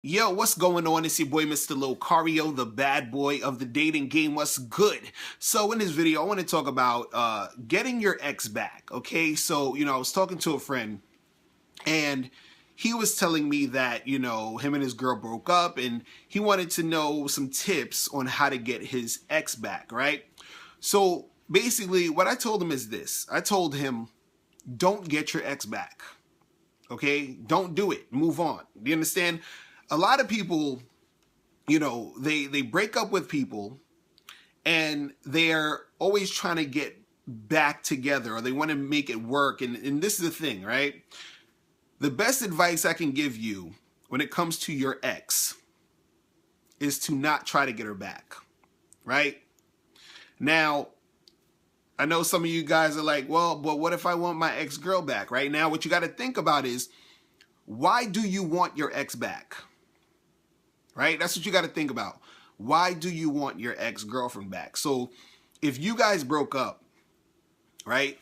Yo, what's going on? It's your boy, Mr. Locario, the bad boy of the dating game. What's good? So in this video, I want to talk about getting your ex back, okay? So, I was talking to a friend, and he was telling me that, him and his girl broke up, and he wanted to know some tips on how to get his ex back, right? So basically, what I told him is this. I told him, don't get your ex back, okay? Don't do it. Move on. Do you understand? A lot of people, they break up with people and they're always trying to get back together, or they want to make it work. And this is the thing, right? The best advice I can give you when it comes to your ex is to not try to get her back, right? Now, I know some of you guys are like, well, but what if I want my ex-girl back? Right now, what you got to think about is, why do you want your ex back? Right? That's what you got to think about. Why do you want your ex-girlfriend back? So if you guys broke up, right,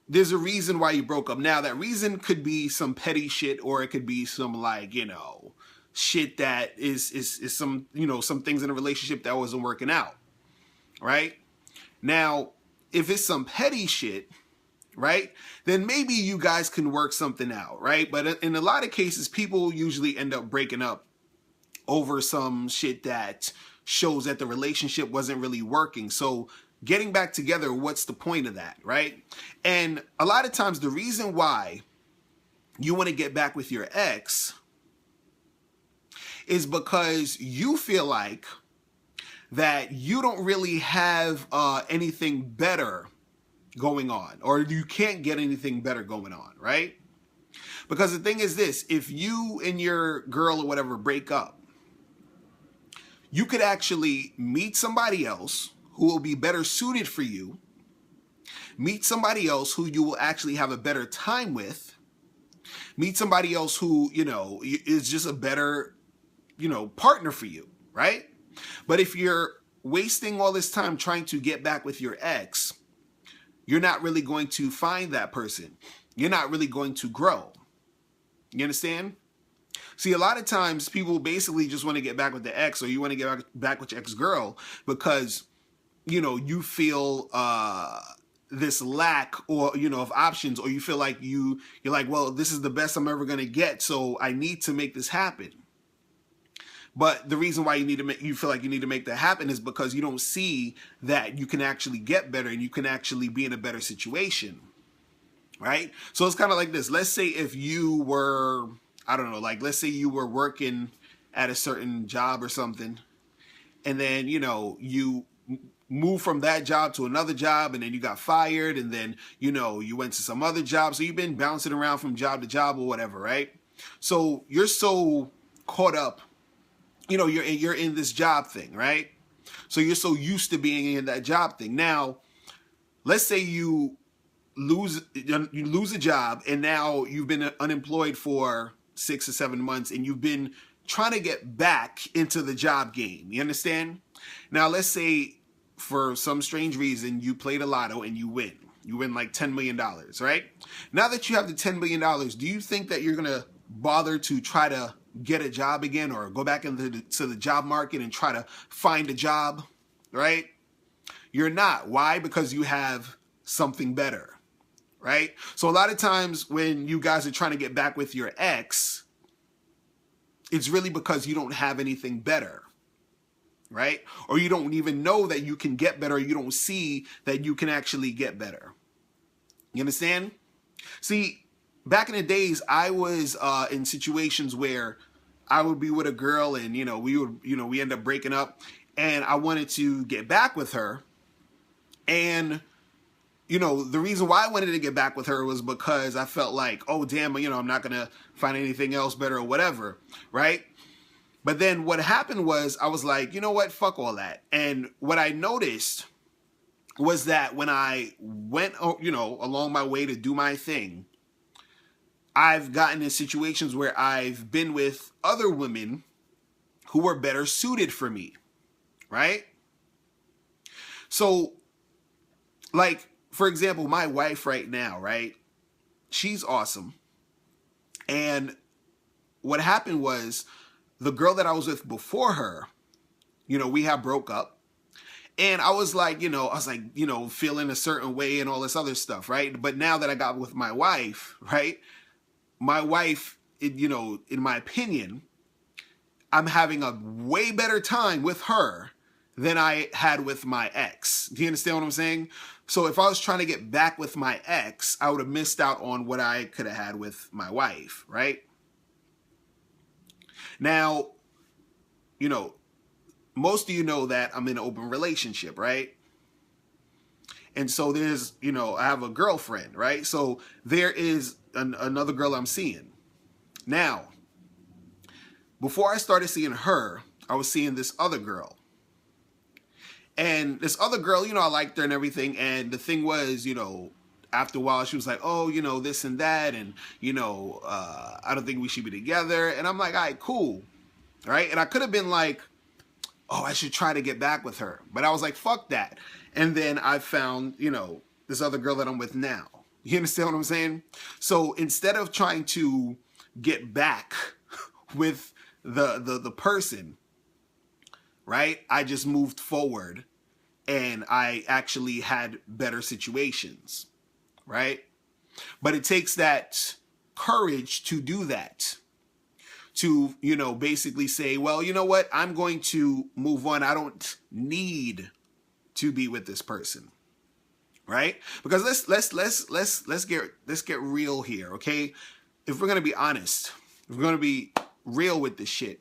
there's a reason why you broke up. Now, that reason could be some petty shit, or it could be some, like, shit that is some, some things in a relationship that wasn't working out, right? Now, if it's some petty shit, right, then maybe you guys can work something out, right? But in a lot of cases, people usually end up breaking up over some shit that shows that the relationship wasn't really working. So getting back together, what's the point of that, right? And a lot of times the reason why you want to get back with your ex is because you feel like that you don't really have anything better going on, or you can't get anything better going on, right? Because the thing is this, if you and your girl or whatever break up, you could actually meet somebody else who will be better suited for you, meet somebody else who you will actually have a better time with, meet somebody else who, is just a better, partner for you, right? But if you're wasting all this time trying to get back with your ex, you're not really going to find that person. You're not really going to grow. You understand? See, a lot of times people basically just want to get back with the ex, or you want to get back with your ex-girl because, you feel this lack, or, of options, or you feel like you're like, well, this is the best I'm ever going to get, so I need to make this happen. But the reason why you feel like you need to make that happen is because you don't see that you can actually get better and you can actually be in a better situation, right? So it's kind of like this. Let's say if you were, I don't know, like, let's say you were working at a certain job or something, and then, you move from that job to another job, and then you got fired, and then, you went to some other job. So you've been bouncing around from job to job or whatever, right? So you're so caught up, you're in this job thing, right? So you're so used to being in that job thing. Now, let's say you lose a job, and now you've been unemployed for 6 or 7 months, and you've been trying to get back into the job game. You understand? Now, let's say for some strange reason you played a lotto and you win. You win like $10 million, right? Now that you have the $10 million, do you think that you're going to bother to try to get a job again, or go back into the job market and try to find a job, right? You're not. Why? Because you have something better, right? So a lot of times when you guys are trying to get back with your ex, it's really because you don't have anything better, right? Or you don't even know that you can get better. You don't see that you can actually get better. You understand? See, back in the days, I was in situations where I would be with a girl, and we end up breaking up, and I wanted to get back with her, and the reason why I wanted to get back with her was because I felt like, oh damn, I'm not gonna find anything else better or whatever, right? But then what happened was, I was like, you know what, fuck all that. And what I noticed was that when I went, along my way to do my thing, I've gotten in situations where I've been with other women who were better suited for me, right? So, like, for example, my wife right now, right? She's awesome. And what happened was, the girl that I was with before her, you know, we had broke up. And I was like, feeling a certain way and all this other stuff, right? But now that I got with my wife, right? My wife, in my opinion, I'm having a way better time with her than I had with my ex. Do you understand what I'm saying? So if I was trying to get back with my ex, I would have missed out on what I could have had with my wife, right? Now, most of you know that I'm in an open relationship, right? And so there's, I have a girlfriend, right? So there is another girl I'm seeing. Now, before I started seeing her, I was seeing this other girl. And this other girl, I liked her and everything. And the thing was, after a while, she was like, oh, this and that. And, I don't think we should be together. And I'm like, all right, cool. Right? And I could have been like, oh, I should try to get back with her. But I was like, fuck that. And then I found, this other girl that I'm with now. You understand what I'm saying? So instead of trying to get back with the person, right, I just moved forward and I actually had better situations, right? But it takes that courage to do that. To, basically say, well, you know what? I'm going to move on. I don't need to be with this person. Right? Because let's get real here, okay? If we're going to be honest, if we're going to be real with this shit,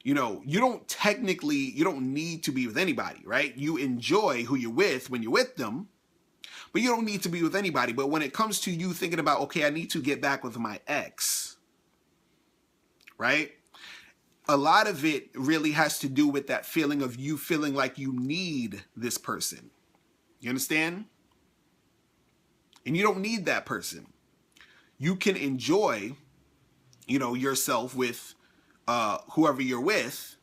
you don't need to be with anybody, right? You enjoy who you're with when you're with them, but you don't need to be with anybody. But when it comes to you thinking about, okay, I need to get back with my ex, right? A lot of it really has to do with that feeling of you feeling like you need this person. You understand? And you don't need that person. You can enjoy, yourself with whoever you're with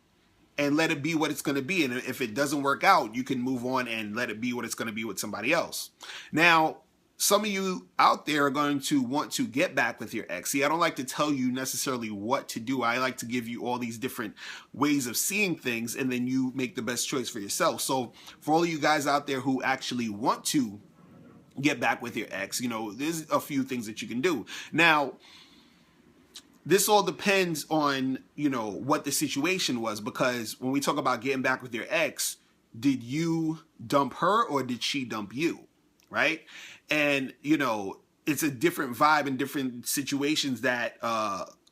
and let it be what it's going to be. And if it doesn't work out, you can move on and let it be what it's going to be with somebody else. Now, some of you out there are going to want to get back with your ex. See, I don't like to tell you necessarily what to do. I like to give you all these different ways of seeing things, and then you make the best choice for yourself. So for all of you guys out there who actually want to get back with your ex, there's a few things that you can do. Now, this all depends on, what the situation was, because when we talk about getting back with your ex, did you dump her or did she dump you? Right? And, it's a different vibe in different situations that,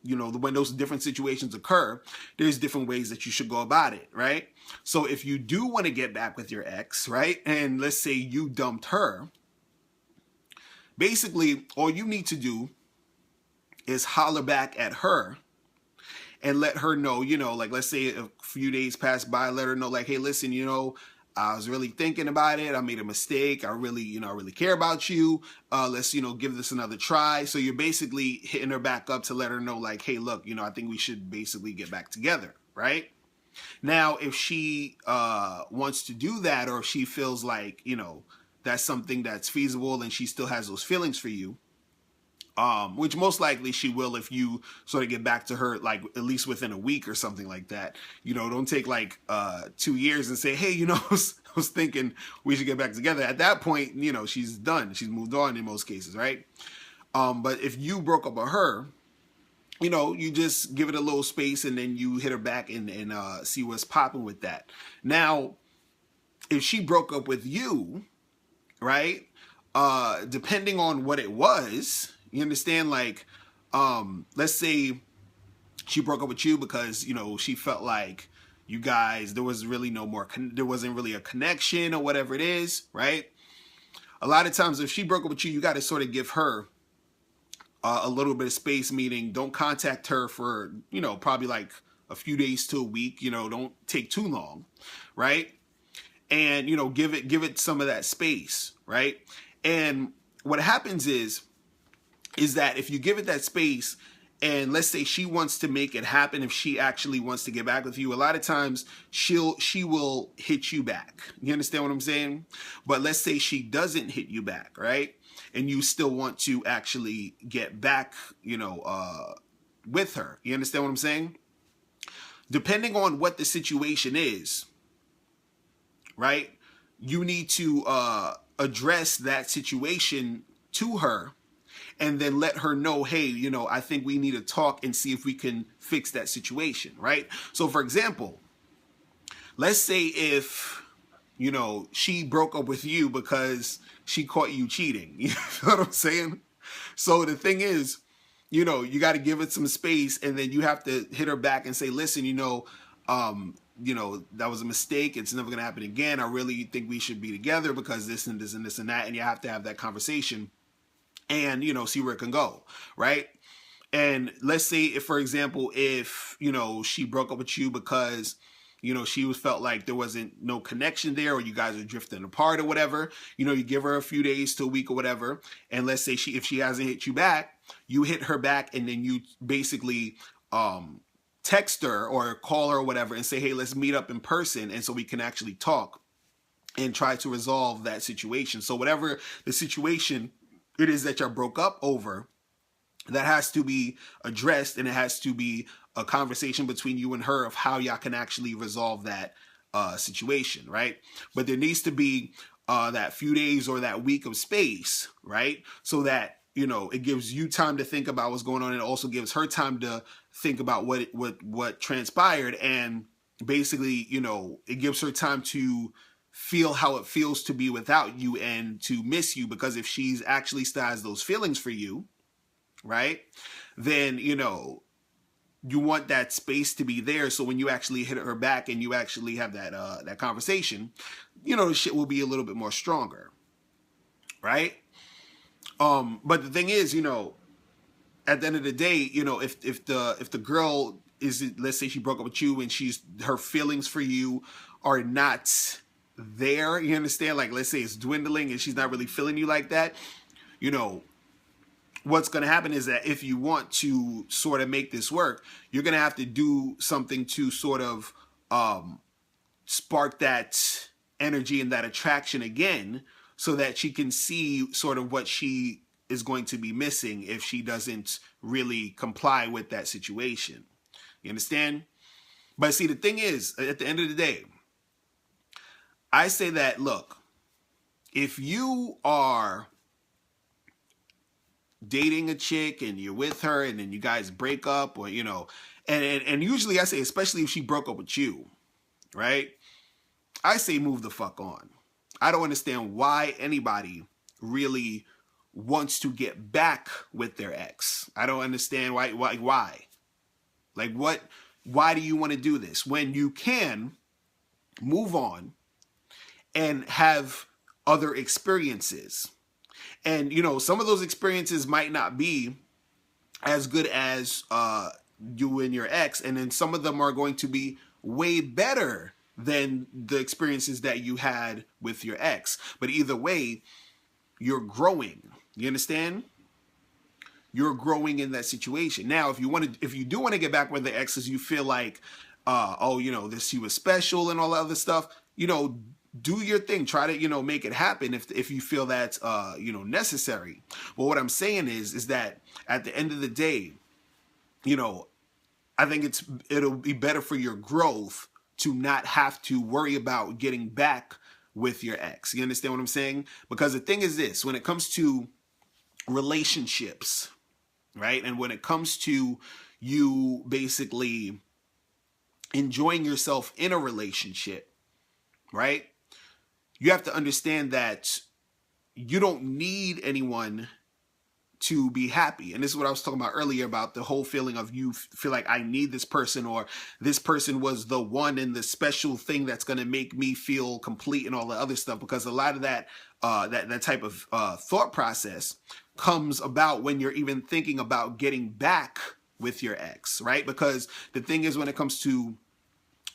when those different situations occur, there's different ways that you should go about it, right? So if you do want to get back with your ex, right, and let's say you dumped her, basically all you need to do is holler back at her and let her know, like let's say a few days pass by, let her know like, hey, listen, I was really thinking about it. I made a mistake. I really care about you. Let's, give this another try. So you're basically hitting her back up to let her know like, hey, look, I think we should basically get back together. Right? Now, if she wants to do that, or if she feels like, that's something that's feasible and she still has those feelings for you, which most likely she will if you sort of get back to her like at least within a week or something like that. Don't take like 2 years and say, hey, I was thinking we should get back together. At that point, she's done. She's moved on in most cases, right? But if you broke up with her, you just give it a little space and then you hit her back and see what's popping with that. Now, if she broke up with you, right? Depending on what it was, you understand? Like, let's say she broke up with you because, she felt like you guys, there was really there wasn't really a connection or whatever it is, right? A lot of times if she broke up with you, you got to sort of give her a little bit of space, meaning don't contact her for, probably like a few days to a week, don't take too long, right? And, give it some of that space, right? And what happens is that if you give it that space and let's say she wants to make it happen, if she actually wants to get back with you, a lot of times she will hit you back. You understand what I'm saying? But let's say she doesn't hit you back, right? And you still want to actually get back, with her. You understand what I'm saying? Depending on what the situation is, right? You need to address that situation to her and then let her know, hey, you know, I think we need to talk and see if we can fix that situation, right? So for example, let's say if, you know, she broke up with you because she caught you cheating. You know what I'm saying? So the thing is, you know, you got to give it some space, and then you have to hit her back and say, listen, you know, that was a mistake. It's never going to happen again. I really think we should be together because this and this and this and that. And you have to have that conversation and, you know, see where it can go. Right. And let's say if, for example, if, you know, she broke up with you because, you know, she felt like there wasn't no connection there, or you guys are drifting apart or whatever, you know, you give her a few days to a week or whatever. And let's say if she hasn't hit you back, you hit her back, and then you basically text her or call her or whatever and say, hey, let's meet up in person. And so we can actually talk and try to resolve that situation. So whatever the situation it is that y'all broke up over, that has to be addressed, and it has to be a conversation between you and her of how y'all can actually resolve that situation, right? But there needs to be that few days or that week of space, right? So that, you know, it gives you time to think about what's going on, and it also gives her time to think about what transpired, and basically, you know, it gives her time to feel how it feels to be without you and to miss you, because if she's actually still has those feelings for you, right, then, you know, you want that space to be there, so when you actually hit her back and you actually have that conversation, you know, the shit will be a little bit more stronger, right? But the thing is, you know, at the end of the day, you know, if the girl is, let's say she broke up with you and her feelings for you are not there, you understand? Like, let's say it's dwindling and she's not really feeling you like that, you know, what's going to happen is that if you want to sort of make this work, you're going to have to do something to sort of spark that energy and that attraction again, so that she can see sort of what she is going to be missing if she doesn't really comply with that situation. You understand? But see, the thing is, at the end of the day, I say that, look, if you are dating a chick and you're with her and then you guys break up, or, you know, and usually I say, especially if she broke up with you, right? I say move the fuck on. I don't understand why anybody really wants to get back with their ex. I don't understand why. Like, why do you want to do this when you can move on and have other experiences? And, you know, some of those experiences might not be as good as you and your ex, and then some of them are going to be way better than the experiences that you had with your ex. But either way, you're growing. You understand? You're growing in that situation. Now, if you do want to get back with the exes, you feel like, oh, you know, she was special and all that other stuff, you know, do your thing. Try to, you know, make it happen if you feel that's, you know, necessary. But what I'm saying is that at the end of the day, you know, I think it'll be better for your growth to not have to worry about getting back with your ex. You understand what I'm saying? Because the thing is this, when it comes to relationships, right? And when it comes to you basically enjoying yourself in a relationship, right? You have to understand that you don't need anyone to be happy. And this is what I was talking about earlier about the whole feeling of you feel like I need this person, or this person was the one and the special thing that's going to make me feel complete and all the other stuff. Because a lot of that that type of thought process comes about when you're even thinking about getting back with your ex, right? Because the thing is, when it comes to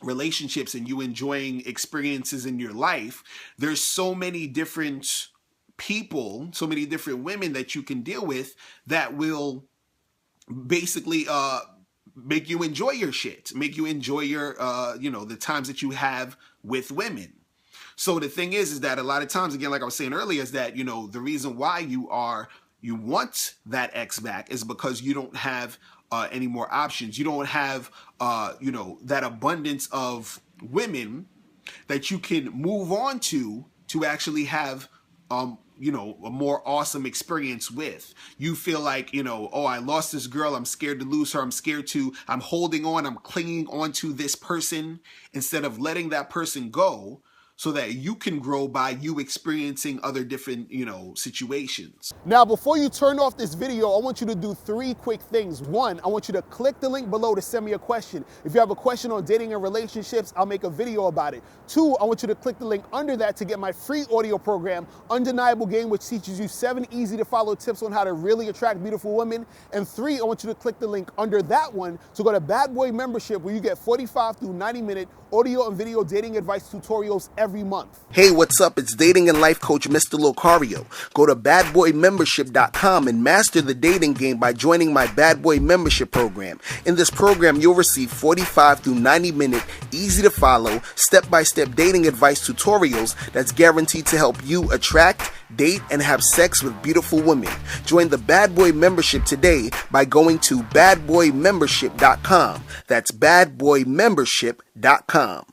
relationships and you enjoying experiences in your life, there's so many different people, so many different women that you can deal with that will basically make you enjoy your shit, make you enjoy your you know, the times that you have with women. So the thing is that a lot of times, again, like I was saying earlier, is that, you know, the reason why you want that ex back is because you don't have any more options. You don't have, that abundance of women that you can move on to actually have, a more awesome experience with. You feel like, oh, I lost this girl. I'm scared to lose her. I'm holding on. I'm clinging on to this person instead of letting that person go, so that you can grow by you experiencing other different, situations. Now, before you turn off this video, I want you to do 3 quick things. 1, I want you to click the link below to send me a question. If you have a question on dating and relationships, I'll make a video about it. 2, I want you to click the link under that to get my free audio program, Undeniable Game, which teaches you 7 easy to follow tips on how to really attract beautiful women. And 3, I want you to click the link under that one to go to Bad Boy Membership, where you get 45 through 90-minute audio and video dating advice tutorials every month. Hey, what's up? It's dating and life coach Mr. Locario. Go to badboymembership.com and master the dating game by joining my Bad Boy Membership program. In this program, you'll receive 45 through 90-minute, easy to follow, step-by-step dating advice tutorials that's guaranteed to help you attract, date, and have sex with beautiful women. Join the Bad Boy Membership today by going to badboymembership.com. That's badboymembership.com.